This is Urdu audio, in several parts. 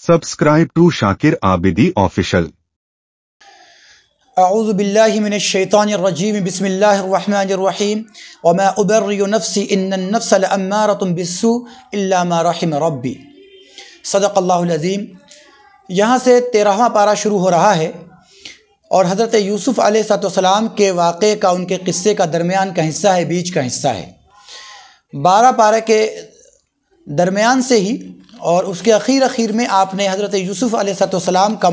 Subscribe to Shakir Abidi Official. اعوذ باللہ من الشیطان الرجیم بسم اللہ الرحمن الرحیم وما ابرئ نفسی ان النفس لامارۃ بالسوء الا ما رحم ربی صدق اللہ العظیم۔ یہاں سے 13واں پارہ شروع ہو رہا ہے اور حضرت یوسف علیہ السلام کے واقعے کا، ان کے قصے کا درمیان کا حصہ ہے، بیچ کا حصہ ہے۔ 12 پارہ کے درمیان سے ہی اور اس کے اخیر میں آپ نے حضرت یوسف علیہ السلام کا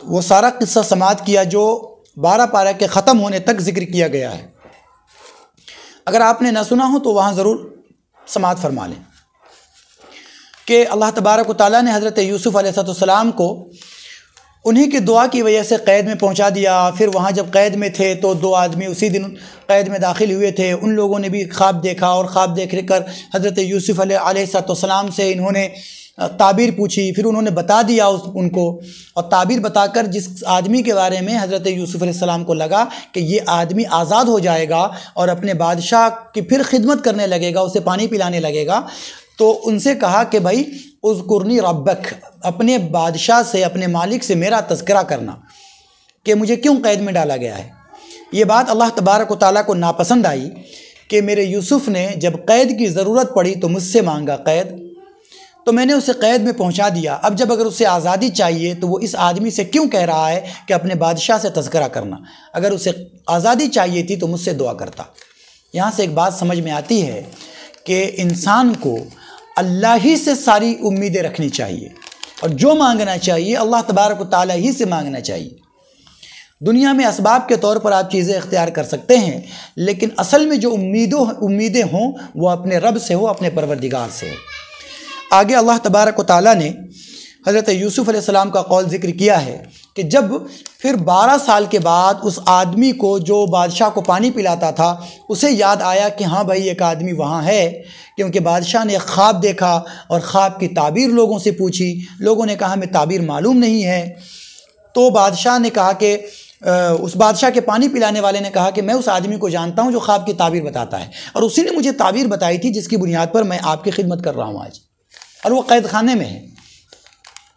وہ سارا قصہ سماعت کیا جو 12 پارہ کے ختم ہونے تک ذکر کیا گیا ہے۔ اگر آپ نے نہ سنا ہو تو وہاں ضرور سماعت فرما لیں کہ اللہ تبارک و تعالیٰ نے حضرت یوسف علیہ السلام کو انہی کی دعا کی وجہ سے قید میں پہنچا دیا۔ پھر وہاں جب قید میں تھے تو 2 آدمی اسی دن قید میں داخل ہوئے تھے، ان لوگوں نے بھی خواب دیکھا اور خواب دیکھ کر حضرت یوسف علیہ السلام سے انہوں نے تعبیر پوچھی۔ پھر انہوں نے بتا دیا ان کو، اور تعبیر بتا کر جس آدمی کے بارے میں حضرت یوسف علیہ السلام کو لگا کہ یہ آدمی آزاد ہو جائے گا اور اپنے بادشاہ کی پھر خدمت کرنے لگے گا، اسے پانی پلانے لگے گا، تو ان سے کہا کہ بھائی اذکرنی ربک، اپنے بادشاہ سے، اپنے مالک سے میرا تذکرہ کرنا کہ مجھے کیوں قید میں ڈالا گیا ہے۔ یہ بات اللہ تبارک و تعالیٰ کو ناپسند آئی کہ میرے یوسف نے جب قید کی ضرورت پڑی تو مجھ سے مانگا قید، تو میں نے اسے قید میں پہنچا دیا۔ اب جب اگر اسے آزادی چاہیے تو وہ اس آدمی سے کیوں کہہ رہا ہے کہ اپنے بادشاہ سے تذکرہ کرنا؟ اگر اسے آزادی چاہیے تھی تو مجھ سے دعا کرتا۔ یہاں سے ایک بات سمجھ میں آتی ہے کہ انسان کو اللہ ہی سے ساری امیدیں رکھنی چاہیے، اور جو مانگنا چاہیے اللہ تبارک و تعالیٰ ہی سے مانگنا چاہیے۔ دنیا میں اسباب کے طور پر آپ چیزیں اختیار کر سکتے ہیں، لیکن اصل میں جو امیدیں ہوں وہ اپنے رب سے ہو، اپنے پروردگار سے ہو۔ آگے اللہ تبارک و تعالیٰ نے حضرت یوسف علیہ السلام کا قول ذکر کیا ہے کہ جب پھر 12 سال کے بعد اس آدمی کو جو بادشاہ کو پانی پلاتا تھا اسے یاد آیا کہ ہاں بھائی ایک آدمی وہاں ہے، کیونکہ بادشاہ نے ایک خواب دیکھا اور خواب کی تعبیر لوگوں سے پوچھی، لوگوں نے کہا ہمیں تعبیر معلوم نہیں ہے۔ تو بادشاہ نے کہا کہ اس بادشاہ کے پانی پلانے والے نے کہا کہ میں اس آدمی کو جانتا ہوں جو خواب کی تعبیر بتاتا ہے، اور اسی نے مجھے تعبیر بتائی تھی جس کی بنیاد پر میں آپ کی خدمت کر رہا ہوں آج، اور وہ قید خانے میں ہے۔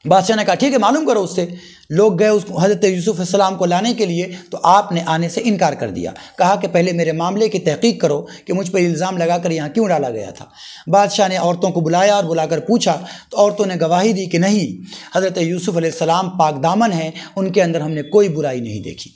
بادشاہ نے کہا ٹھیک ہے معلوم کرو اس سے۔ لوگ گئے اس حضرت یوسف علیہ السلام کو لانے کے لیے، تو آپ نے آنے سے انکار کر دیا، کہا کہ پہلے میرے معاملے کی تحقیق کرو کہ مجھ پر الزام لگا کر یہاں کیوں ڈالا گیا تھا۔ بادشاہ نے عورتوں کو بلایا اور بلا کر پوچھا تو عورتوں نے گواہی دی کہ نہیں، حضرت یوسف علیہ السلام پاک دامن ہیں، ان کے اندر ہم نے کوئی برائی نہیں دیکھی۔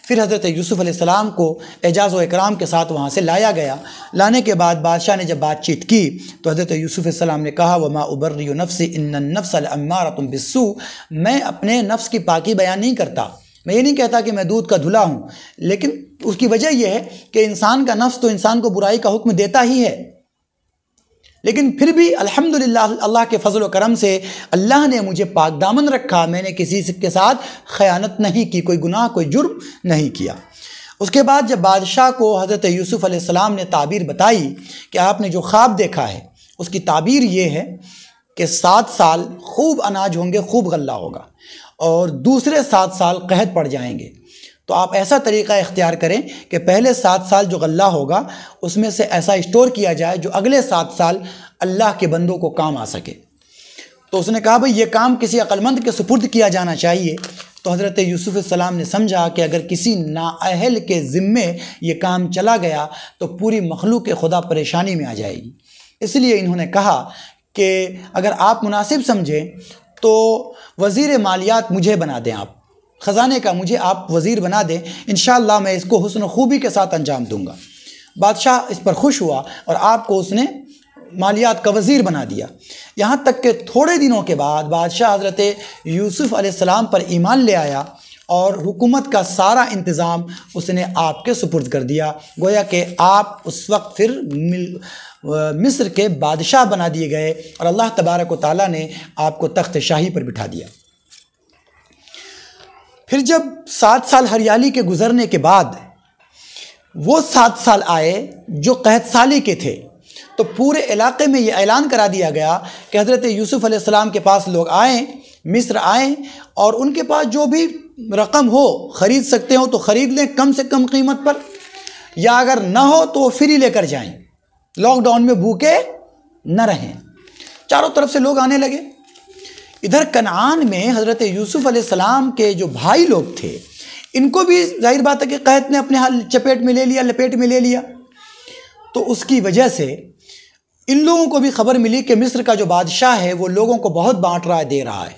پھر حضرت یوسف علیہ السلام کو اعزاز و اکرام کے ساتھ وہاں سے لایا گیا۔ لانے کے بعد بادشاہ نے جب بات چیت کی تو حضرت یوسف علیہ السلام نے کہا وما ابرئ نفسی ان النفس لامارۃ بالسوء، میں اپنے نفس کی پاکی بیان نہیں کرتا، میں یہ نہیں کہتا کہ میں دودھ کا دھلا ہوں، لیکن اس کی وجہ یہ ہے کہ انسان کا نفس تو انسان کو برائی کا حکم دیتا ہی ہے، لیکن پھر بھی الحمدللہ اللہ کے فضل و کرم سے اللہ نے مجھے پاک دامن رکھا، میں نے کسی کے ساتھ خیانت نہیں کی، کوئی گناہ کوئی جرم نہیں کیا۔ اس کے بعد جب بادشاہ کو حضرت یوسف علیہ السلام نے تعبیر بتائی کہ آپ نے جو خواب دیکھا ہے اس کی تعبیر یہ ہے کہ 7 سال خوب اناج ہوں گے، خوب غلہ ہوگا، اور دوسرے 7 سال قحط پڑ جائیں گے، تو آپ ایسا طریقہ اختیار کریں کہ پہلے 7 سال جو غلہ ہوگا اس میں سے ایسا اسٹور کیا جائے جو اگلے 7 سال اللہ کے بندوں کو کام آ سکے۔ تو اس نے کہا بھئی یہ کام کسی عقلمند کے سپرد کیا جانا چاہیے۔ تو حضرت یوسف علیہ السلام نے سمجھا کہ اگر کسی نااہل کے ذمے یہ کام چلا گیا تو پوری مخلوق خدا پریشانی میں آ جائے گی، اس لیے انہوں نے کہا کہ اگر آپ مناسب سمجھیں تو وزیر مالیات مجھے بنا دیں، آپ خزانے کا مجھے آپ وزیر بنا دیں، انشاءاللہ میں اس کو حسن و خوبی کے ساتھ انجام دوں گا۔ بادشاہ اس پر خوش ہوا اور آپ کو اس نے مالیات کا وزیر بنا دیا۔ یہاں تک کہ تھوڑے دنوں کے بعد بادشاہ حضرت یوسف علیہ السلام پر ایمان لے آیا اور حکومت کا سارا انتظام اس نے آپ کے سپرد کر دیا، گویا کہ آپ اس وقت پھر مصر کے بادشاہ بنا دیے گئے اور اللہ تبارک و تعالیٰ نے آپ کو تخت شاہی پر بٹھا دیا۔ پھر جب 7 سال ہریالی کے گزرنے کے بعد وہ 7 سال آئے جو قحط سالی کے تھے، تو پورے علاقے میں یہ اعلان کرا دیا گیا کہ حضرت یوسف علیہ السلام کے پاس لوگ آئیں، مصر آئیں، اور ان کے پاس جو بھی رقم ہو خرید سکتے ہو تو خرید لیں کم سے کم قیمت پر، یا اگر نہ ہو تو وہ فری لے کر جائیں، لاک ڈاؤن میں بھوکے نہ رہیں۔ چاروں طرف سے لوگ آنے لگے۔ ادھر کنعان میں حضرت یوسف علیہ السلام کے جو بھائی لوگ تھے ان کو بھی ظاہر بات ہے کہ قحط نے اپنے حال لپیٹ میں لے لیا. تو اس کی وجہ سے ان لوگوں کو بھی خبر ملی کہ مصر کا جو بادشاہ ہے وہ لوگوں کو بہت بانٹ رہا ہے، دے رہا ہے.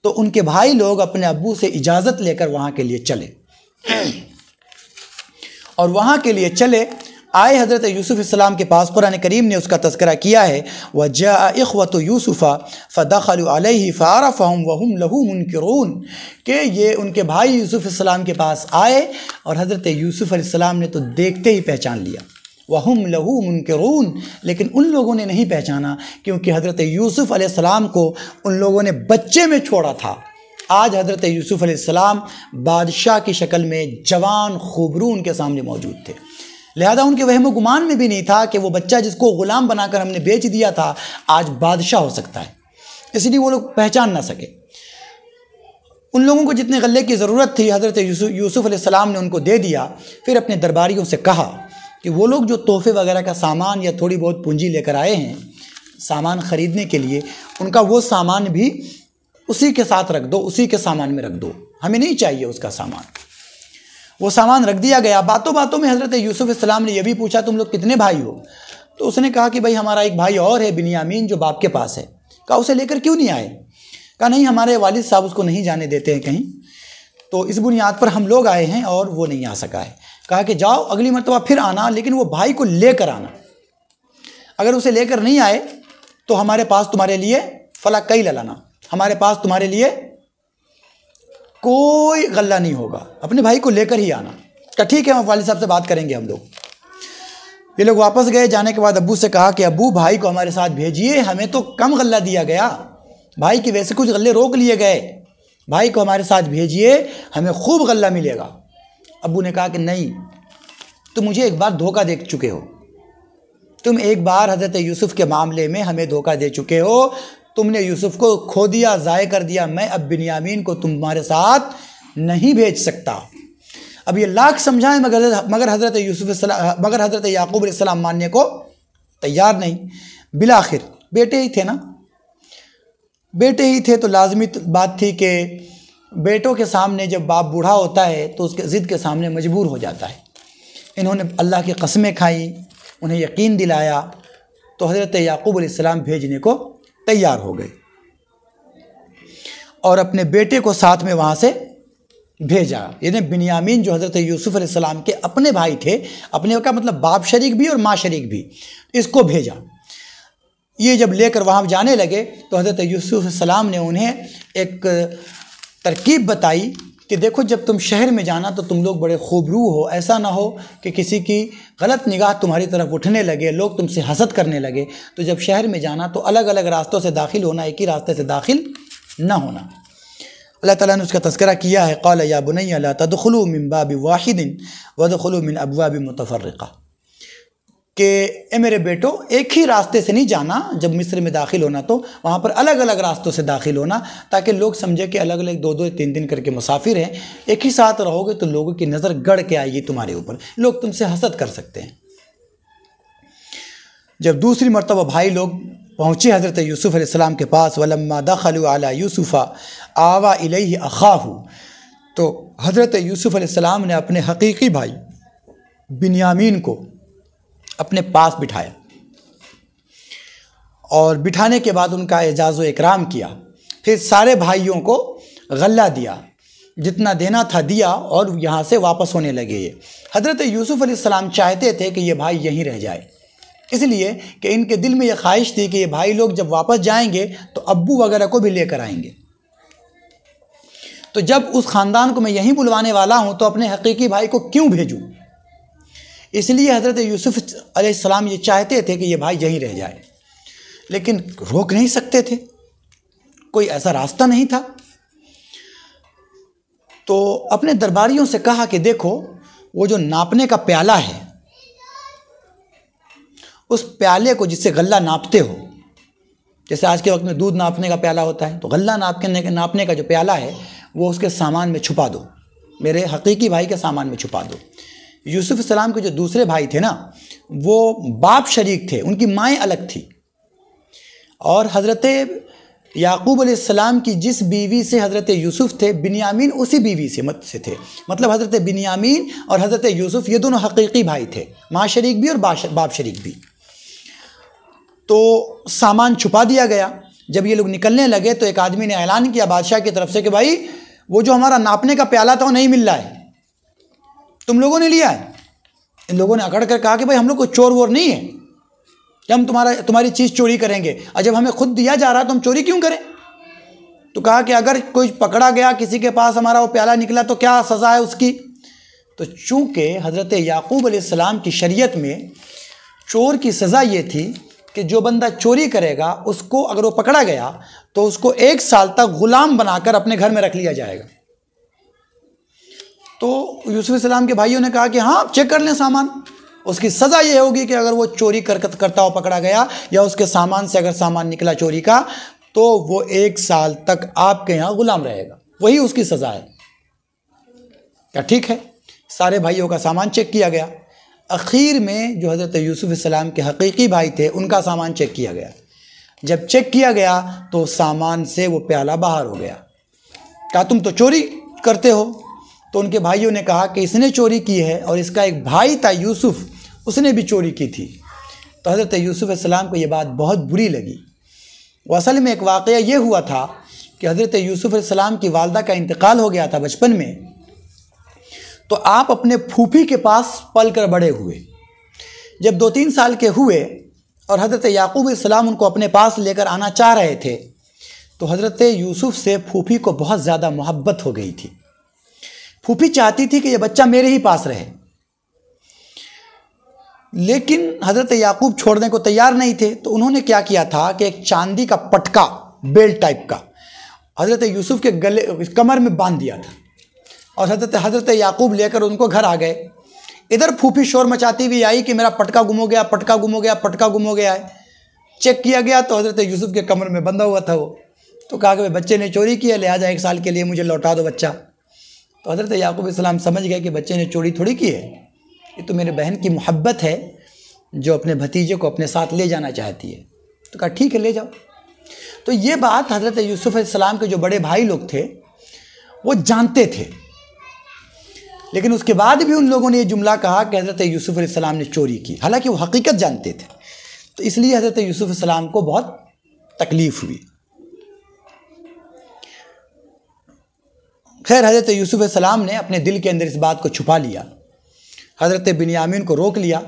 تو ان کے بھائی لوگ اپنے ابو سے اجازت لے کر وہاں کے لیے چلے، اور وہاں کے لیے چلے آئے حضرت یوسف علیہ السلام کے پاس. قرآن کریم نے اس کا تذکرہ کیا ہے، وَجَاءَ إِخْوَةُ يُوسُفَ فَدَخَلُوا عَلَيْهِ فَعَرَفَهُمْ وَهُمْ لَهُ مُنْكِرُونَ کہ یہ ان کے بھائی یوسف علیہ السلام کے پاس آئے اور حضرت یوسف علیہ السلام نے تو دیکھتے ہی پہچان لیا. وَهُمْ لَهُ مُنْكِرُونَ لیکن ان لوگوں نے نہیں پہچانا کیونکہ حضرت یوسف علیہ السلام کو ان لوگوں نے بچے میں چھوڑا تھا. آج حضرت یوسف علیہ السلام بادشاہ کی شکل میں جوان خوبرو ان کے سامنے موجود تھے، لہذا ان کے وہم و گمان میں بھی نہیں تھا کہ وہ بچہ جس کو غلام بنا کر ہم نے بیچ دیا تھا آج بادشاہ ہو سکتا ہے. اس لیے وہ لوگ پہچان نہ سکے. ان لوگوں کو جتنے غلے کی ضرورت تھی حضرت یوسف علیہ السلام نے ان کو دے دیا. پھر اپنے درباریوں سے کہا کہ وہ لوگ جو تحفے وغیرہ کا سامان یا تھوڑی بہت پونجی لے کر آئے ہیں سامان خریدنے کے لیے، ان کا وہ سامان بھی اسی کے ساتھ رکھ دو، اسی کے سامان میں رکھ دو، ہمیں نہیں چاہیے اس کا سامان. وہ سامان رکھ دیا گیا. باتوں باتوں میں حضرت یوسف علیہ السلام نے یہ بھی پوچھا تم لوگ کتنے بھائی ہو؟ تو اس نے کہا کہ بھائی ہمارا ایک بھائی اور ہے بنیامین جو باپ کے پاس ہے. کہا اسے لے کر کیوں نہیں آئے؟ کہا نہیں ہمارے والد صاحب اس کو نہیں جانے دیتے ہیں کہیں، تو اس بنیاد پر ہم لوگ آئے ہیں اور وہ نہیں آ سکا ہے. کہا کہ جاؤ اگلی مرتبہ پھر آنا، لیکن وہ بھائی کو لے کر آنا. اگر اسے لے کر نہیں آئے تو ہمارے پاس تمہارے لیے فلا کئی لانا، ہمارے پاس تمہارے لیے کوئی غلہ نہیں ہوگا، اپنے بھائی کو لے کر ہی آنا. کہ ٹھیک ہے ہم والد صاحب سے بات کریں گے ہم لوگ. یہ لوگ واپس گئے. جانے کے بعد ابو سے کہا کہ ابو بھائی کو ہمارے ساتھ بھیجیے، ہمیں تو کم غلہ دیا گیا، بھائی کی ویسے کچھ غلے روک لیے گئے، بھائی کو ہمارے ساتھ بھیجیے ہمیں خوب غلہ ملے گا. ابو نے کہا کہ نہیں، تم مجھے ایک بار دھوکہ دے چکے ہو، تم ایک بار حضرت یوسف کے معاملے میں ہمیں دھوکہ دے چکے ہو، تم نے یوسف کو کھو دیا، ضائع کر دیا. میں اب بنیامین کو تمہارے ساتھ نہیں بھیج سکتا. اب یہ لاکھ سمجھائیں مگر حضرت یعقوب علیہ السلام ماننے کو تیار نہیں. بالآخر بیٹے ہی تھے نا، بیٹے ہی تھے تو لازمی بات تھی کہ بیٹوں کے سامنے جب باپ بوڑھا ہوتا ہے تو اس کے ضد کے سامنے مجبور ہو جاتا ہے. انہوں نے اللہ کی قسمیں کھائیں، انہیں یقین دلایا، تو حضرت یعقوب علیہ السلام بھیجنے کو تیار ہو گئے اور اپنے بیٹے کو ساتھ میں وہاں سے بھیجا. یعنی بنیامین جو حضرت یوسف علیہ السلام کے اپنے بھائی تھے، اپنے کا مطلب باپ شریک بھی اور ماں شریک بھی، اس کو بھیجا. یہ جب لے کر وہاں جانے لگے تو حضرت یوسف علیہ السلام نے انہیں ایک ترکیب بتائی کہ دیکھو جب تم شہر میں جانا تو تم لوگ بڑے خوبرو ہو، ایسا نہ ہو کہ کسی کی غلط نگاہ تمہاری طرف اٹھنے لگے، لوگ تم سے حسد کرنے لگے. تو جب شہر میں جانا تو الگ الگ راستوں سے داخل ہونا، ایک ہی راستے سے داخل نہ ہونا. اللہ تعالیٰ نے اس کا تذکرہ کیا ہے، قال یا بنی لا تدخلوا من باب واحد وادخلوا من ابواب متفرقہ، کہ اے میرے بیٹو ایک ہی راستے سے نہیں جانا، جب مصر میں داخل ہونا تو وہاں پر الگ الگ راستوں سے داخل ہونا، تاکہ لوگ سمجھے کہ الگ الگ 2-2 3 کر کے مسافر ہیں. ایک ہی ساتھ رہو گے تو لوگوں کی نظر گڑ کے آئے گی تمہارے اوپر، لوگ تم سے حسد کر سکتے ہیں. جب دوسری مرتبہ بھائی لوگ پہنچے حضرت یوسف علیہ السلام کے پاس، وَلَمَّا دَخَلُوا عَلَى يُوسُفَ آوَى إِلَيْهِ أَخَاهُ، تو حضرت یوسف علیہ السلام نے اپنے حقیقی بھائی بنیامین کو اپنے پاس بٹھایا اور بٹھانے کے بعد ان کا اعزاز و اکرام کیا. پھر سارے بھائیوں کو غلہ دیا، جتنا دینا تھا دیا، اور یہاں سے واپس ہونے لگے. حضرت یوسف علیہ السلام چاہتے تھے کہ یہ بھائی یہیں رہ جائے، اس لیے کہ ان کے دل میں یہ خواہش تھی کہ یہ بھائی لوگ جب واپس جائیں گے تو ابو وغیرہ کو بھی لے کر آئیں گے. تو جب اس خاندان کو میں یہیں بلوانے والا ہوں تو اپنے حقیقی بھائی کو کیوں بھیجوں؟ اس لیے حضرت یوسف علیہ السلام یہ چاہتے تھے کہ یہ بھائی یہیں رہ جائے، لیکن روک نہیں سکتے تھے، کوئی ایسا راستہ نہیں تھا. تو اپنے درباریوں سے کہا کہ دیکھو وہ جو ناپنے کا پیالہ ہے، اس پیالے کو جس سے غلہ ناپتے ہو، جیسے آج کے وقت میں دودھ ناپنے کا پیالہ ہوتا ہے، تو غلہ ناپنے کا جو پیالہ ہے وہ اس کے سامان میں چھپا دو، میرے حقیقی بھائی کے سامان میں چھپا دو. یوسف علیہ السلام کے جو دوسرے بھائی تھے نا، وہ باپ شریک تھے، ان کی مائیں الگ تھی، اور حضرت یعقوب علیہ السلام کی جس بیوی سے حضرت یوسف تھے، بنیامین اسی بیوی سے تھے، مطلب حضرت بنیامین اور حضرت یوسف یہ دونوں حقیقی بھائی تھے، ماں شریک بھی اور باپ شریک بھی۔ تو سامان چھپا دیا گیا۔ جب یہ لوگ نکلنے لگے تو ایک آدمی نے اعلان کیا بادشاہ کی طرف سے کہ بھائی وہ جو ہمارا ناپنے کا پیالہ تھا وہ نہیں مل رہا ہے، تم لوگوں نے لیا ہے۔ ان لوگوں نے اکڑ کر کہا کہ بھائی ہم لوگ کوئی چور وور نہیں ہے کہ ہم تمہاری چیز چوری کریں گے، اور جب ہمیں خود دیا جا رہا تو ہم چوری کیوں کریں؟ تو کہا کہ اگر کوئی پکڑا گیا کسی کے پاس ہمارا وہ پیالہ نکلا تو کیا سزا ہے اس کی؟ تو چونکہ حضرت یعقوب علیہ السلام کی شریعت میں چور کی سزا یہ تھی کہ جو بندہ چوری کرے گا اس کو اگر وہ پکڑا گیا تو اس کو 1 سال تک غلام بنا کر اپنے گھر میں رکھ لیا جائے گا۔ تو یوسف علیہ السلام کے بھائیوں نے کہا کہ ہاں چیک کر لیں سامان، اس کی سزا یہ ہوگی کہ اگر وہ چوری کرتا ہوا پکڑا گیا یا اس کے سامان سے اگر سامان نکلا چوری کا تو وہ 1 سال تک آپ کے یہاں غلام رہے گا، وہی اس کی سزا ہے۔ کیا ٹھیک ہے؟ سارے بھائیوں کا سامان چیک کیا گیا۔ اخیر میں جو حضرت یوسف علیہ السلام کے حقیقی بھائی تھے ان کا سامان چیک کیا گیا۔ جب چیک کیا گیا تو سامان سے وہ پیالہ باہر ہو گیا۔ کہا تم تو چوری کرتے ہو؟ تو ان کے بھائیوں نے کہا کہ اس نے چوری کی ہے اور اس کا ایک بھائی تھا یوسف، اس نے بھی چوری کی تھی۔ تو حضرت یوسف علیہ السلام کو یہ بات بہت بری لگی۔ وہ اصل میں ایک واقعہ یہ ہوا تھا کہ حضرت یوسف علیہ السلام کی والدہ کا انتقال ہو گیا تھا بچپن میں، تو آپ اپنے پھوپھی کے پاس پل کر بڑے ہوئے۔ جب 2-3 سال کے ہوئے اور حضرت یعقوب علیہ السلام ان کو اپنے پاس لے کر آنا چاہ رہے تھے تو حضرت یوسف سے پھوپھی کو بہت زیادہ محبت ہو گئی تھی۔ پھوپھی چاہتی تھی کہ یہ بچہ میرے ہی پاس رہے، لیکن حضرت یعقوب چھوڑنے کو تیار نہیں تھے۔ تو انہوں نے کیا کیا تھا کہ ایک چاندی کا پٹکا بیلٹ ٹائپ کا حضرت یوسف کے کمر میں باندھ دیا تھا، اور حضرت یعقوب لے کر ان کو گھر آ گئے۔ ادھر پھوپھی شور مچاتی ہوئی آئی کہ میرا پٹکا گم ہو گیا، پٹکا گم ہو گیا، پٹکا گم ہو گیا ہے۔ چیک کیا گیا تو حضرت یوسف کے کمر میں بندھا ہوا تھا وہ۔ تو کہا کہ بچے نے چوری کی ہے، لہٰذا 1 سال کے لیے مجھے لوٹا دو بچہ۔ تو حضرت یعقوب علیہ السلام سمجھ گئے کہ بچے نے چوری تھوڑی کی ہے، یہ تو میرے بہن کی محبت ہے جو اپنے بھتیجے کو اپنے ساتھ لے جانا چاہتی ہے۔ تو کہا ٹھیک ہے لے جاؤ۔ تو یہ بات حضرت یوسف علیہ السلام کے جو بڑے بھائی لوگ تھے وہ جانتے تھے، لیکن اس کے بعد بھی ان لوگوں نے یہ جملہ کہا کہ حضرت یوسف علیہ السلام نے چوری کی، حالانکہ وہ حقیقت جانتے تھے۔ تو اس لیے حضرت یوسف علیہ السلام کو بہت تکلیف ہوئی۔ خیر حضرت یوسف علیہ السلام نے اپنے دل کے اندر اس بات کو چھپا لیا۔ حضرت بنیامین کو روک لیا۔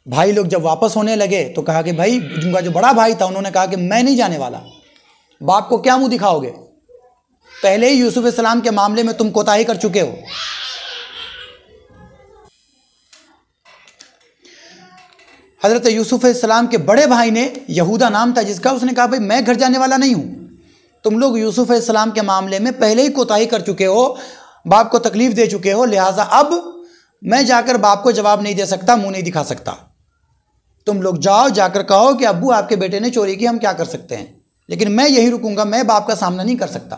بھائی لوگ جب واپس ہونے لگے تو کہا کہ بھائی جن کا جو بڑا بھائی تھا انہوں نے کہا کہ میں نہیں جانے والا، باپ کو کیا منہ دکھاؤ گے؟ پہلے ہی یوسف علیہ السلام کے معاملے میں تم کوتاہی کر چکے ہو۔ حضرت یوسف علیہ السلام کے بڑے بھائی نے، یہودا نام تھا جس کا، اس نے کہا بھائی میں گھر جانے والا نہیں ہوں، تم لوگ یوسف علیہ السلام کے معاملے میں پہلے ہی کوتاہی کر چکے ہو، باپ کو تکلیف دے چکے ہو، لہٰذا اب میں جا کر باپ کو جواب نہیں دے سکتا، منہ نہیں دکھا سکتا۔ تم لوگ جاؤ، جا کر کہو کہ ابو آپ کے بیٹے نے چوری کی، ہم کیا کر سکتے ہیں، لیکن میں یہی رکوں گا، میں باپ کا سامنا نہیں کر سکتا۔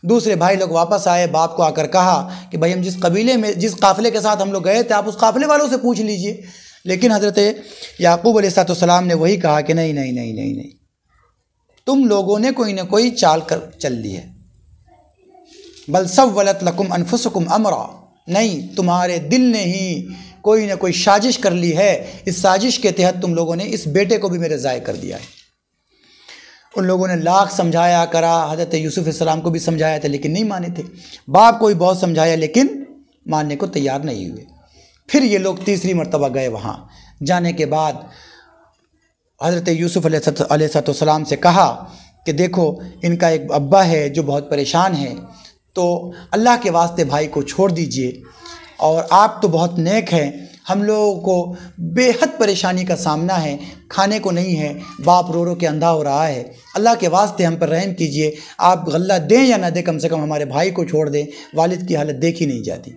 دوسرے بھائی لوگ واپس آئے، باپ کو آ کر کہا کہ بھائی ہم جس قافلے کے ساتھ ہم لوگ گئے تھے آپ اس قافلے والوں سے پوچھ لیجئے، لیکن حضرت یعقوب علیہ السلام نے وہی کہا کہ نہیں، تم لوگوں نے کوئی نہ کوئی چال کر چل لی ہے۔ بل سولت لکم انفسکم امرا، نہیں تمہارے دل نے ہی کوئی نہ کوئی سازش کر لی ہے، اس سازش کے تحت تم لوگوں نے اس بیٹے کو بھی میرے ضائع کر دیا ہے۔ ان لوگوں نے لاکھ سمجھایا کرا، حضرت یوسف علیہ السلام کو بھی سمجھایا تھا لیکن نہیں مانے تھے، باپ کو بھی بہت سمجھایا لیکن ماننے کو تیار نہیں ہوئے۔ پھر یہ لوگ تیسری مرتبہ گئے، وہاں جانے کے بعد حضرت یوسف علیہ السلام سے کہا کہ دیکھو ان کا ایک ابا ہے جو بہت پریشان ہے، تو اللہ کے واسطے بھائی کو چھوڑ دیجئے، اور آپ تو بہت نیک ہیں، ہم لوگوں کو بے حد پریشانی کا سامنا ہے، کھانے کو نہیں ہے، باپ رو رو کے اندھا ہو رہا ہے، اللہ کے واسطے ہم پر رحم کیجئے، آپ غلہ دیں یا نہ دیں کم سے کم ہمارے بھائی کو چھوڑ دیں، والد کی حالت دیکھی نہیں جاتی۔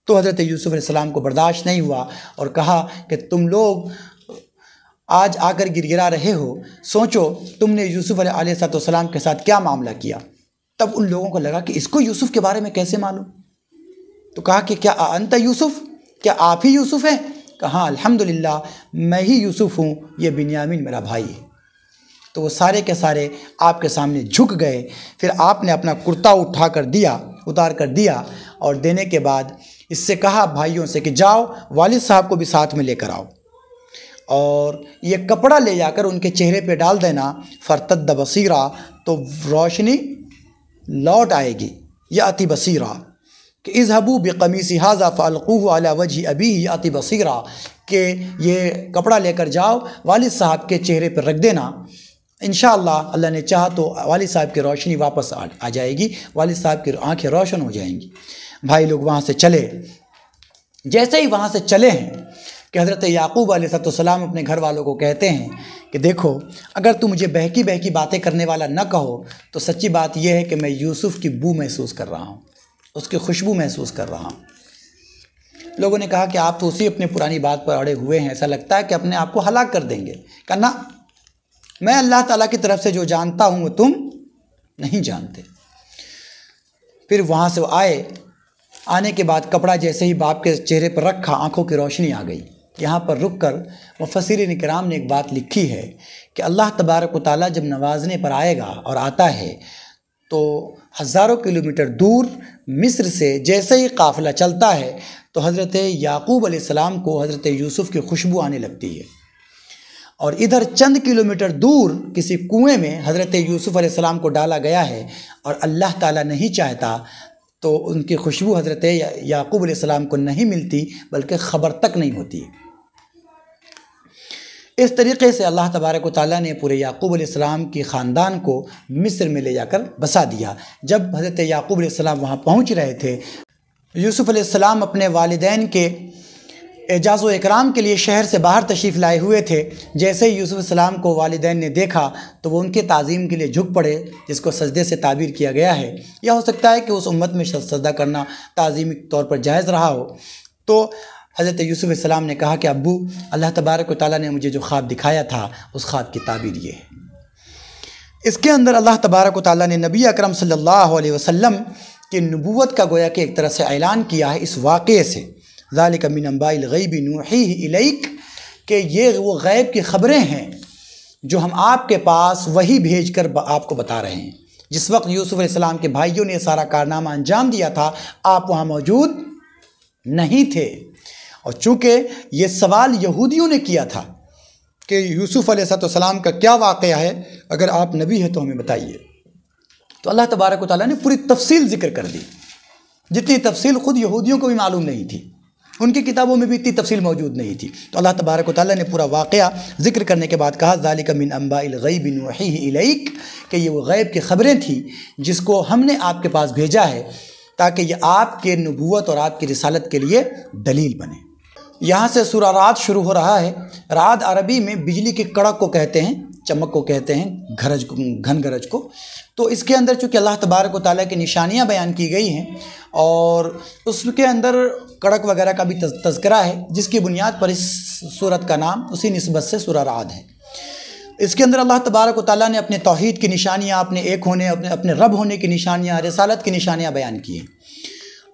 تو حضرت یوسف علیہ السلام کو برداشت نہیں ہوا اور کہا کہ تم لوگ آج آ کر گڑگڑا رہے ہو، سوچو تم نے یوسف علیہ السلام کے ساتھ کیا معاملہ کیا۔ تب ان لوگوں کو لگا کہ اس کو یوسف کے بارے میں کیسے معلوم، تو کہا کہ کیا انت یوسف، کیا آپ ہی یوسف ہیں؟ کہا الحمدللہ میں ہی یوسف ہوں، یہ بنیامین میرا بھائی ہے۔ تو وہ سارے کے سارے آپ کے سامنے جھک گئے۔ پھر آپ نے اپنا کرتا اتار کر دیا اور دینے کے بعد اس سے کہا بھائیوں سے کہ جاؤ والد صاحب کو بھی ساتھ میں لے کر آؤ اور یہ کپڑا لے جا کر ان کے چہرے پہ ڈال دینا، فرتد بصیرہ، تو روشنی لوٹ آئے گی، یاتی بصیرہ، کہ اذهبوا بقمیصی ھذا فالقوه علی وجه ابیہ یاتی بصیرہ، کہ یہ کپڑا لے کر جاؤ والد صاحب کے چہرے پر رکھ دینا، انشاءاللہ اللہ نے چاہا تو والد صاحب کی روشنی واپس آ جائے گی، والد صاحب کی آنکھیں روشن ہو جائیں گی۔ بھائی لوگ وہاں سے چلے، جیسے ہی وہاں سے چلے ہیں کہ حضرت یعقوب علیہ السلام اپنے گھر والوں کو کہتے ہیں کہ دیکھو اگر تم مجھے بہکی بہکی باتیں کرنے والا نہ کہو تو سچی بات یہ ہے کہ میں یوسف کی بو محسوس کر رہا ہوں، اس کی خوشبو محسوس کر رہا ہوں۔ لوگوں نے کہا کہ آپ تو اسی اپنی پرانی بات پر اڑے ہوئے ہیں، ایسا لگتا ہے کہ اپنے آپ کو ہلاک کر دیں گے۔ کہا نہ، میں اللہ تعالیٰ کی طرف سے جو جانتا ہوں وہ تم نہیں جانتے۔ پھر وہاں سے وہ آنے کے بعد کپڑا جیسے ہی باپ کے چہرے پر رکھا، آنکھوں کی روشنی آ گئی۔ یہاں پر رک کر مفسرین کرام نے ایک بات لکھی ہے کہ اللہ تبارک و تعالیٰ جب نوازنے پر آئے گا اور آتا ہے تو ہزاروں کلومیٹر دور مصر سے جیسے ہی قافلہ چلتا ہے تو حضرت یعقوب علیہ السلام کو حضرت یوسف کی خوشبو آنے لگتی ہے، اور ادھر چند کلومیٹر دور کسی کنویں میں حضرت یوسف علیہ السلام کو ڈالا گیا ہے، اور اللہ تعالیٰ نہیں چاہتا تو ان کی خوشبو حضرت یعقوب علیہ السلام کو نہیں ملتی، بلکہ خبر تک نہیں ہوتی۔ اس طریقے سے اللہ تبارک و تعالیٰ نے پورے یعقوب علیہ السلام کی خاندان کو مصر میں لے جا کر بسا دیا۔ جب حضرت یعقوب علیہ السلام وہاں پہنچ رہے تھے، یوسف علیہ السلام اپنے والدین کے اعزاز و اکرام کے لیے شہر سے باہر تشریف لائے ہوئے تھے۔ جیسے ہی یوسف علیہ السلام کو والدین نے دیکھا تو وہ ان کے تعظیم کے لیے جھک پڑے، جس کو سجدے سے تعبیر کیا گیا ہے، یا ہو سکتا ہے کہ اس امت میں سجدہ کرنا تعظیمی طور پر جائز رہا ہو۔ تو حضرت یوسف علیہ السلام نے کہا کہ ابو، اللہ تبارک و تعالیٰ نے مجھے جو خواب دکھایا تھا اس خواب کی تعبیر یہ ہے۔ اس کے اندر اللہ تبارک و تعالیٰ نے نبی اکرم صلی اللہ علیہ وسلم کی نبوت کا گویا کہ ایک طرح سے اعلان کیا ہے اس واقعے سے، ذالک من انباء الغیب نوحیہ الیک، کہ یہ وہ غیب کی خبریں ہیں جو ہم آپ کے پاس وحی بھیج کر آپ کو بتا رہے ہیں۔ جس وقت یوسف علیہ السلام کے بھائیوں نے سارا کارنامہ انجام دیا تھا، آپ وہاں موجود نہیں تھے، اور چونکہ یہ سوال یہودیوں نے کیا تھا کہ یوسف علیہ السلام کا کیا واقعہ ہے، اگر آپ نبی ہیں تو ہمیں بتائیے، تو اللہ تبارک و تعالیٰ نے پوری تفصیل ذکر کر دی، جتنی تفصیل خود یہودیوں کو بھی معلوم نہیں تھی، ان کی کتابوں میں بھی اتنی تفصیل موجود نہیں تھی۔ تو اللہ تبارک و تعالیٰ نے پورا واقعہ ذکر کرنے کے بعد کہا ذالک من انباء الغیب نوحیہ الیک، کہ یہ وہ غیب کی خبریں تھیں جس کو ہم نے آپ کے پاس بھیجا ہے تاکہ یہ آپ کے نبوت اور آپ کی رسالت کے لیے دلیل بنے۔ یہاں سے سورہ رعد شروع ہو رہا ہے۔ رعد عربی میں بجلی کی کڑک کو کہتے ہیں، چمک کو کہتے ہیں، گھن گرج کو۔ تو اس کے اندر چونکہ اللہ تبارک و تعالیٰ کی نشانیاں بیان کی گئی ہیں اور اس کے اندر کڑک وغیرہ کا بھی تذکرہ ہے، جس کی بنیاد پر اس سورت کا نام اسی نسبت سے سورہ رعد ہے۔ اس کے اندر اللہ تبارک و تعالیٰ نے اپنے توحید کی نشانیاں، اپنے ایک ہونے، اپنے رب ہونے کی نشانیاں، رسالت کی نشانیاں بیان کی ہیں۔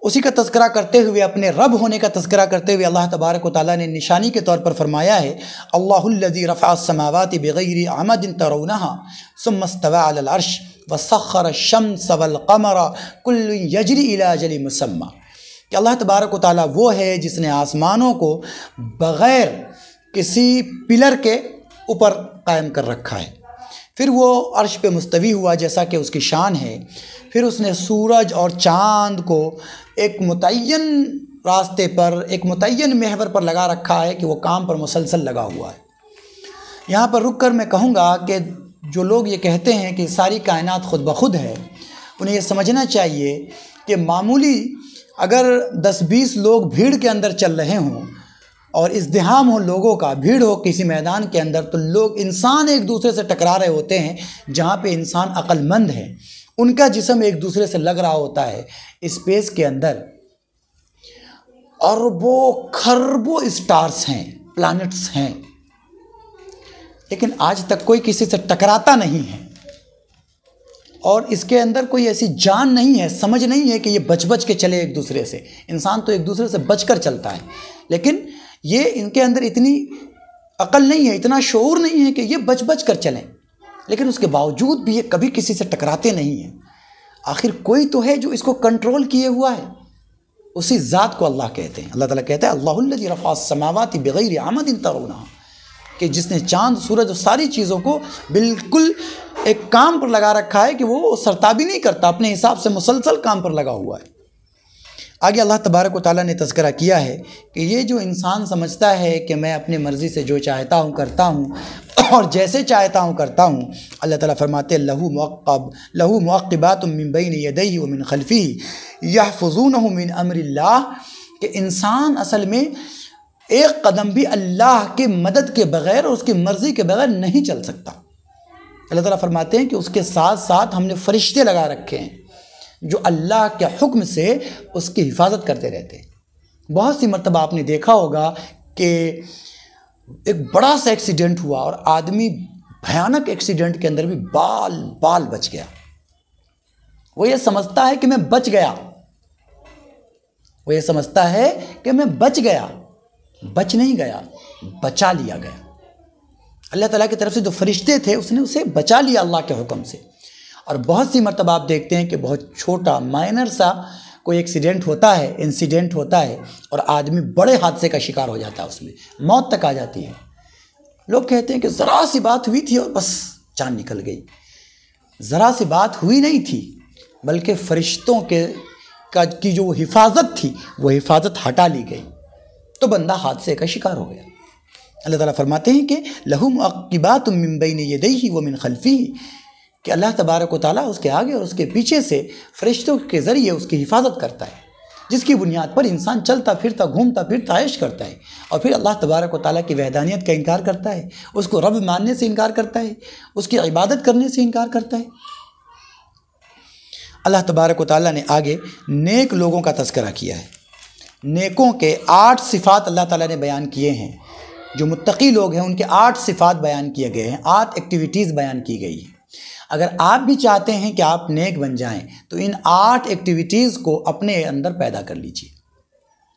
اسی کا تذکرہ کرتے ہوئے، اپنے رب ہونے کا تذکرہ کرتے ہوئے اللہ تبارک و تعالیٰ نے نشانی کے طور پر فرمایا ہے اللہ الذی رفع السماوات بغیر عمد ترونها ثم استوى على العرش وسخر الشمس والقمر كل يجري الى اجل مسمى، کہ اللہ تبارک و تعالیٰ وہ ہے جس نے آسمانوں کو بغیر کسی پلر کے اوپر قائم کر رکھا ہے، پھر وہ عرش پہ مستوی ہوا جیسا کہ اس کی شان ہے، پھر اس نے سورج اور چاند کو ایک متعین راستے پر، ایک متعین محور پر لگا رکھا ہے کہ وہ کام پر مسلسل لگا ہوا ہے۔ یہاں پر رک کر میں کہوں گا کہ جو لوگ یہ کہتے ہیں کہ ساری کائنات خود بخود ہے، انہیں یہ سمجھنا چاہیے کہ معمولی اگر 10-20 لوگ بھیڑ کے اندر چل رہے ہوں اور ازدحام ہو لوگوں کا، بھیڑ ہو کسی میدان کے اندر، تو لوگ انسان ایک دوسرے سے ٹکرا رہے ہوتے ہیں۔ جہاں پہ انسان عقل مند ہے، ان کا جسم ایک دوسرے سے لگ رہا ہوتا ہے۔ اسپیس کے اندر اربوں کھربوں اسٹارز ہیں، پلانٹس ہیں، لیکن آج تک کوئی کسی سے ٹکراتا نہیں ہے، اور اس کے اندر کوئی ایسی جان نہیں ہے، سمجھ نہیں ہے کہ یہ بچ کے چلے ایک دوسرے سے۔ انسان تو ایک دوسرے سے بچ کر چلتا ہے، لیکن یہ ان کے اندر اتنی عقل نہیں ہے، اتنا شعور نہیں ہے کہ یہ بچ کر چلیں۔ لیکن اس کے باوجود بھی یہ کبھی کسی سے ٹکراتے نہیں ہیں۔ آخر کوئی تو ہے جو اس کو کنٹرول کیے ہوا ہے، اسی ذات کو اللہ کہتے ہیں۔ اللہ تعالیٰ کہتا ہے اللہ الذی رفع السماوات بغیر عمد ترونہا، کہ جس نے چاند سورج اور ساری چیزوں کو بالکل ایک کام پر لگا رکھا ہے کہ وہ سرتابی نہیں کرتا، اپنے حساب سے مسلسل کام پر لگا ہوا ہے۔ آگے اللہ تبارک و تعالیٰ نے تذکرہ کیا ہے کہ یہ جو انسان سمجھتا ہے کہ میں اپنے مرضی سے جو چاہتا ہوں کرتا ہوں اور جیسے چاہتا ہوں کرتا ہوں، اللہ تعالیٰ فرماتے ہیں لہو معقبات من بین یدیہ ومن خلفہ یحفظونہ من امر اللہ، کہ انسان اصل میں ایک قدم بھی اللہ کے مدد کے بغیر اور اس کی مرضی کے بغیر نہیں چل سکتا۔ اللہ تعالیٰ فرماتے ہیں کہ اس کے ساتھ ساتھ ہم نے فرشتے لگا رکھے ہیں جو اللہ کے حکم سے اس کی حفاظت کرتے رہتے ہیں۔ بہت سی مرتبہ آپ نے دیکھا ہوگا کہ ایک بڑا سا ایکسیڈنٹ ہوا اور آدمی بھیانک ایکسیڈنٹ کے اندر بھی بال بچ گیا۔ وہ یہ سمجھتا ہے کہ میں بچ گیا، وہ یہ سمجھتا ہے کہ میں بچ گیا، بچ نہیں گیا، بچا لیا گیا۔ اللہ تعالیٰ کی طرف سے جو فرشتے تھے اس نے اسے بچا لیا اللہ کے حکم سے۔ اور بہت سی مرتبہ آپ دیکھتے ہیں کہ بہت چھوٹا مائنر سا کوئی ایکسیڈنٹ ہوتا ہے، انسیڈنٹ ہوتا ہے، اور آدمی بڑے حادثے کا شکار ہو جاتا ہے، اس میں موت تک آ جاتی ہے۔ لوگ کہتے ہیں کہ ذرا سی بات ہوئی تھی اور بس جان نکل گئی۔ ذرا سی بات ہوئی نہیں تھی، بلکہ فرشتوں کی جو حفاظت تھی وہ حفاظت ہٹا لی گئی تو بندہ حادثے کا شکار ہو گیا۔ اللہ تعالیٰ فرماتے ہیں کہ لہو معقبات من بین یدیہ ومن خلفہ، کہ اللہ تبارک و تعالیٰ اس کے آگے اور اس کے پیچھے سے فرشتوں کے ذریعے اس کی حفاظت کرتا ہے، جس کی بنیاد پر انسان چلتا پھرتا گھومتا پھرتا عیش کرتا ہے اور پھر اللہ تبارک و تعالیٰ کی وحدانیت کا انکار کرتا ہے، اس کو رب ماننے سے انکار کرتا ہے، اس کی عبادت کرنے سے انکار کرتا ہے۔ اللہ تبارک و تعالیٰ نے آگے نیک لوگوں کا تذکرہ کیا ہے۔ نیکوں کے 8 صفات اللہ تعالیٰ نے بیان کیے ہیں۔ جو متقی لوگ ہیں ان کے 8 صفات بیان کیے گئے ہیں، 8 ایکٹیویٹیز بیان کی گئی ہیں۔ اگر آپ بھی چاہتے ہیں کہ آپ نیک بن جائیں تو ان 8 ایکٹیویٹیز کو اپنے اندر پیدا کر لیجیے۔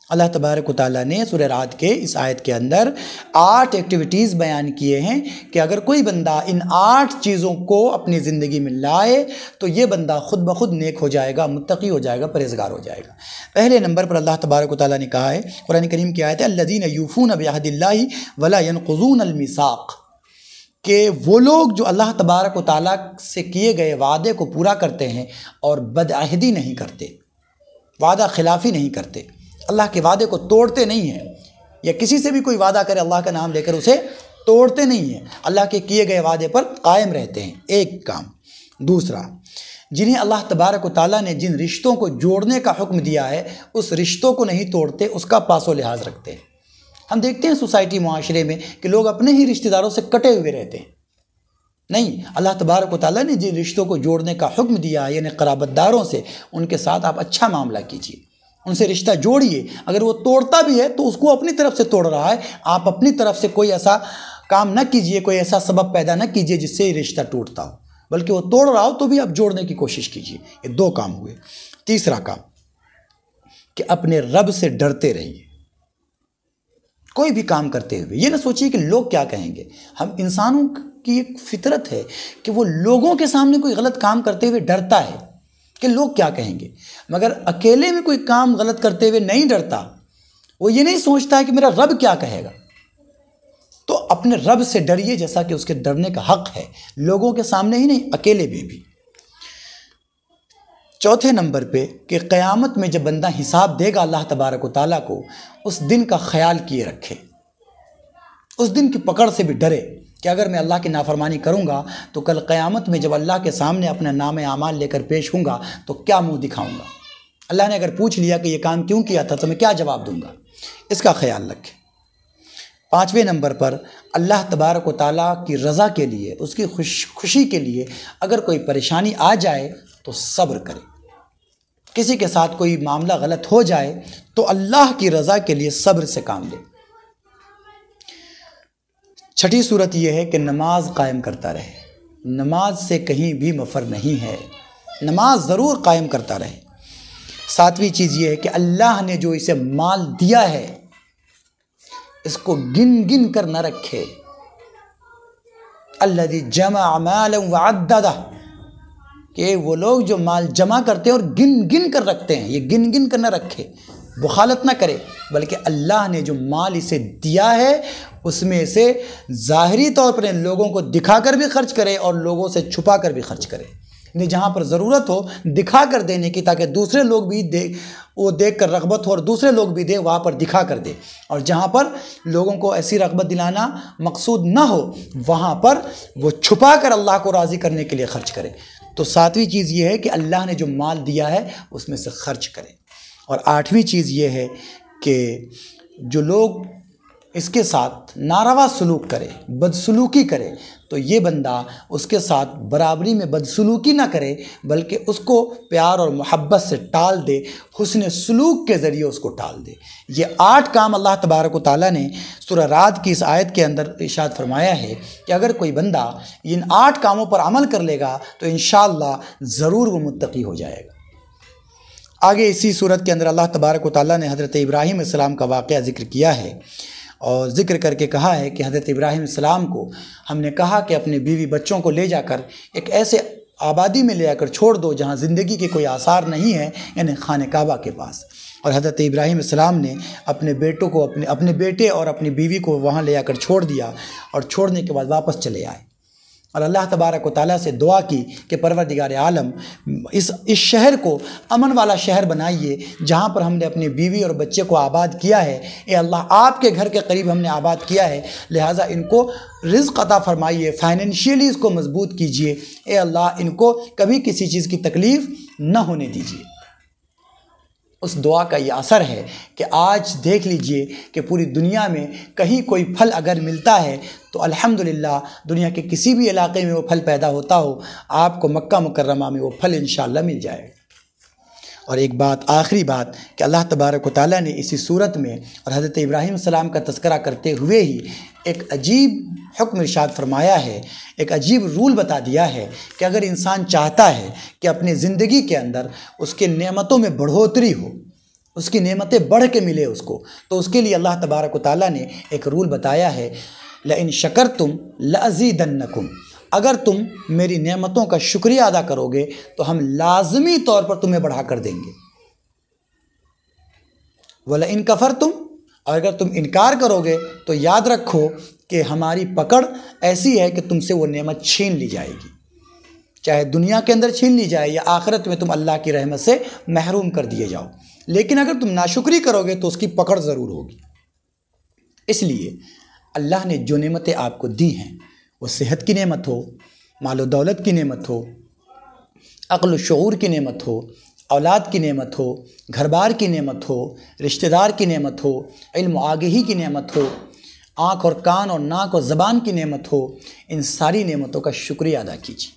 اللہ تبارک و تعالیٰ نے سورہ رعد کے اس آیت کے اندر 8 ایکٹیویٹیز بیان کیے ہیں کہ اگر کوئی بندہ ان 8 چیزوں کو اپنی زندگی میں لائے تو یہ بندہ خود بخود نیک ہو جائے گا، متقی ہو جائے گا، پرہیزگار ہو جائے گا۔ پہلے نمبر پر اللہ تبارک و تعالیٰ نے کہا ہے، قرآن کریم کی آیت ہے الذین یوفون بعہد اللہ ولا ینقضون المیثاق، کہ وہ لوگ جو اللہ تبارک و تعالیٰ سے کیے گئے وعدے کو پورا کرتے ہیں اور بدعہدی نہیں کرتے، وعدہ خلافی نہیں کرتے، اللہ کے وعدے کو توڑتے نہیں ہیں، یا کسی سے بھی کوئی وعدہ کرے اللہ کا نام لے کر اسے توڑتے نہیں ہیں، اللہ کے کیے گئے وعدے پر قائم رہتے ہیں۔ ایک کام۔ دوسرا، جنہیں اللہ تبارک و تعالیٰ نے جن رشتوں کو جوڑنے کا حکم دیا ہے اس رشتوں کو نہیں توڑتے، اس کا پاس و لحاظ رکھتے ہیں۔ ہم دیکھتے ہیں سوسائٹی معاشرے میں کہ لوگ اپنے ہی رشتہ داروں سے کٹے ہوئے رہتے ہیں۔ نہیں، اللہ تبارک و تعالیٰ نے جن رشتوں کو جوڑنے کا حکم دیا ہے، یعنی قرابت داروں سے، ان کے ساتھ آپ اچھا معاملہ کیجیے، ان سے رشتہ جوڑیے۔ اگر وہ توڑتا بھی ہے تو اس کو اپنی طرف سے توڑ رہا ہے، آپ اپنی طرف سے کوئی ایسا کام نہ کیجیے، کوئی ایسا سبب پیدا نہ کیجیے جس سے یہ رشتہ ٹوٹتا ہو، بلکہ وہ توڑ رہا ہو تو بھی آپ جوڑنے کی کوشش کیجیے۔ یہ 2 کام ہوئے۔ تیسرا کام کہ اپنے رب سے ڈرتے رہیے۔ کوئی بھی کام کرتے ہوئے یہ نہ سوچیے کہ لوگ کیا کہیں گے۔ ہم انسانوں کی ایک فطرت ہے کہ وہ لوگوں کے سامنے کوئی غلط کام کرتے ہوئے ڈرتا ہے کہ لوگ کیا کہیں گے، مگر اکیلے میں کوئی کام غلط کرتے ہوئے نہیں ڈرتا۔ وہ یہ نہیں سوچتا ہے کہ میرا رب کیا کہے گا۔ تو اپنے رب سے ڈریے جیسا کہ اس کے ڈرنے کا حق ہے، لوگوں کے سامنے ہی نہیں، اکیلے میں بھی۔ چوتھے نمبر پہ کہ قیامت میں جب بندہ حساب دے گا اللہ تبارک و تعالیٰ کو، اس دن کا خیال کیے رکھے، اس دن کی پکڑ سے بھی ڈرے کہ اگر میں اللہ کی نافرمانی کروں گا تو کل قیامت میں جب اللہ کے سامنے اپنا نام اعمال لے کر پیش ہوں گا تو کیا منہ دکھاؤں گا۔ اللہ نے اگر پوچھ لیا کہ یہ کام کیوں کیا تھا تو میں کیا جواب دوں گا، اس کا خیال رکھیں۔ 5ویں نمبر پر اللہ تبارک و تعالیٰ کی رضا کے لیے، اس کی خوشی کے لیے اگر کوئی پریشانی آ جائے تو صبر کرے۔ کسی کے ساتھ کوئی معاملہ غلط ہو جائے تو اللہ کی رضا کے لیے صبر سے کام لے۔ 6ٹھی صورت یہ ہے کہ نماز قائم کرتا رہے، نماز سے کہیں بھی مفر نہیں ہے، نماز ضرور قائم کرتا رہے۔ 7ویں چیز یہ ہے کہ اللہ نے جو اسے مال دیا ہے اس کو گن گن کر نہ رکھے، الذی جمع مالا وعددہ، کہ وہ لوگ جو مال جمع کرتے ہیں اور گن گن کر رکھتے ہیں، یہ گن گن کر نہ رکھے، بخالت نہ کرے، بلکہ اللہ نے جو مال اسے دیا ہے اس میں سے ظاہری طور پر لوگوں کو دکھا کر بھی خرچ کرے اور لوگوں سے چھپا کر بھی خرچ کرے، یعنی جہاں پر ضرورت ہو دکھا کر دینے کی تاکہ دوسرے لوگ بھی وہ دیکھ کر رغبت ہو اور دوسرے لوگ بھی دے، وہاں پر دکھا کر دے، اور جہاں پر لوگوں کو ایسی رغبت دلانا مقصود نہ ہو وہاں پر وہ چھپا کر اللہ کو راضی کرنے کے لیے خرچ کرے۔ تو ساتویں چیز یہ ہے کہ اللہ نے جو مال دیا ہے اس میں سے خرچ کرے، اور آٹھویں چیز یہ ہے کہ جو لوگ اس کے ساتھ ناروا سلوک کرے، بدسلوکی کرے، تو یہ بندہ اس کے ساتھ برابری میں بدسلوکی نہ کرے بلکہ اس کو پیار اور محبت سے ٹال دے، حسن سلوک کے ذریعے اس کو ٹال دے۔ یہ 8 کام اللہ تبارک و تعالیٰ نے سورہ رعد کی اس آیت کے اندر ارشاد فرمایا ہے کہ اگر کوئی بندہ ان 8 کاموں پر عمل کر لے گا تو انشاءاللہ ضرور وہ متقی ہو جائے گا۔ آگے اسی صورت کے اندر اللہ تبارک و تعالیٰ نے حضرت ابراہیم علیہ السلام کا واقعہ ذکر کیا ہے، اور ذکر کر کے کہا ہے کہ حضرت ابراہیم علیہ السلام کو ہم نے کہا کہ اپنے بیوی بچوں کو لے جا کر ایک ایسے آبادی میں لے جا کر چھوڑ دو جہاں زندگی کے کوئی آثار نہیں ہیں، یعنی خانہ کعبہ کے پاس، اور حضرت ابراہیم علیہ السلام نے اپنے بیٹوں کو اپنے بیٹے اور اپنی بیوی کو وہاں لے جا کر چھوڑ دیا، اور چھوڑنے کے بعد واپس چلے آئے اور اللہ تبارک و تعالیٰ سے دعا کی کہ پروردگار عالم اس شہر کو امن والا شہر بنائیے جہاں پر ہم نے اپنی بیوی اور بچے کو آباد کیا ہے، اے اللہ آپ کے گھر کے قریب ہم نے آباد کیا ہے، لہٰذا ان کو رزق عطا فرمائیے، فائنینشیلی اس کو مضبوط کیجئے، اے اللہ ان کو کبھی کسی چیز کی تکلیف نہ ہونے دیجئے۔ اس دعا کا یہ اثر ہے کہ آج دیکھ لیجئے کہ پوری دنیا میں کہیں کوئی پھل اگر ملتا ہے تو الحمدللہ دنیا کے کسی بھی علاقے میں وہ پھل پیدا ہوتا ہو، آپ کو مکہ مکرمہ میں وہ پھل انشاءاللہ مل جائے گا۔ اور ایک بات، آخری بات، کہ اللہ تبارک و تعالیٰ نے اسی صورت میں اور حضرت ابراہیم علیہ السلام کا تذکرہ کرتے ہوئے ہی ایک عجیب حکم ارشاد فرمایا ہے، ایک عجیب رول بتا دیا ہے کہ اگر انسان چاہتا ہے کہ اپنی زندگی کے اندر اس کے نعمتوں میں بڑھوتری ہو، اس کی نعمتیں بڑھ کے ملے اس کو، تو اس کے لیے اللہ تبارک و تعالیٰ نے ایک رول بتایا ہے، لَإِن شَكَرْتُمْ لَأَزِيدَنَّكُمْ، اگر تم میری نعمتوں کا شکریہ ادا کرو گے تو ہم لازمی طور پر تمہیں بڑھا کر دیں گے، وَلَئِن كَفَرْتُمْ، اور اگر تم انکار کرو گے تو یاد رکھو کہ ہماری پکڑ ایسی ہے کہ تم سے وہ نعمت چھین لی جائے گی، چاہے دنیا کے اندر چھین لی جائے یا آخرت میں تم اللہ کی رحمت سے محروم کر دیے جاؤ، لیکن اگر تم ناشکری کرو گے تو اس کی پکڑ ضرور ہوگی۔ اس لیے اللہ نے جو نعمتیں آپ کو دی ہیں، وہ صحت کی نعمت ہو، مال و دولت کی نعمت ہو، عقل و شعور کی نعمت ہو، اولاد کی نعمت ہو، گھر بار کی نعمت ہو، رشتہ دار کی نعمت ہو، علم و آگہی کی نعمت ہو، آنکھ اور کان اور ناک اور زبان کی نعمت ہو، ان ساری نعمتوں کا شکریہ ادا کیجیے۔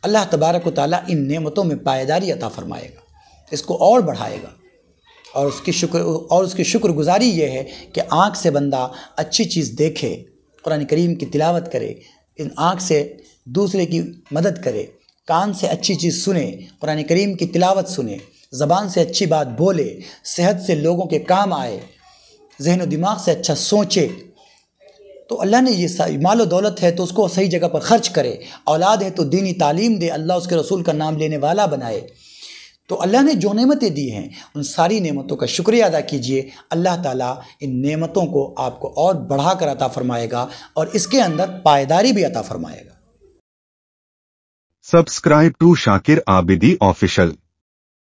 اللہ تبارک و تعالیٰ ان نعمتوں میں پائیداری عطا فرمائے گا، اس کو اور بڑھائے گا، اور اس کی شکر گزاری یہ ہے کہ آنکھ سے بندہ اچھی چیز دیکھے، قرآن کریم کی تلاوت کرے، ان آنکھ سے دوسرے کی مدد کرے، کان سے اچھی چیز سنے، قرآن کریم کی تلاوت سنے، زبان سے اچھی بات بولے، صحت سے لوگوں کے کام آئے، ذہن و دماغ سے اچھا سوچے، تو اللہ نے یہ مال و دولت ہے تو اس کو صحیح جگہ پر خرچ کرے، اولاد ہے تو دینی تعلیم دے، اللہ اس کے رسول کا نام لینے والا بنائے۔ تو اللہ نے جو نعمتیں دی ہیں ان ساری نعمتوں کا شکریہ ادا کیجئے، اللہ تعالیٰ ان نعمتوں کو آپ کو اور بڑھا کر عطا فرمائے گا اور اس کے اندر پائیداری بھی عطا فرمائے گا۔ Subscribe to Shakir Abidi Official.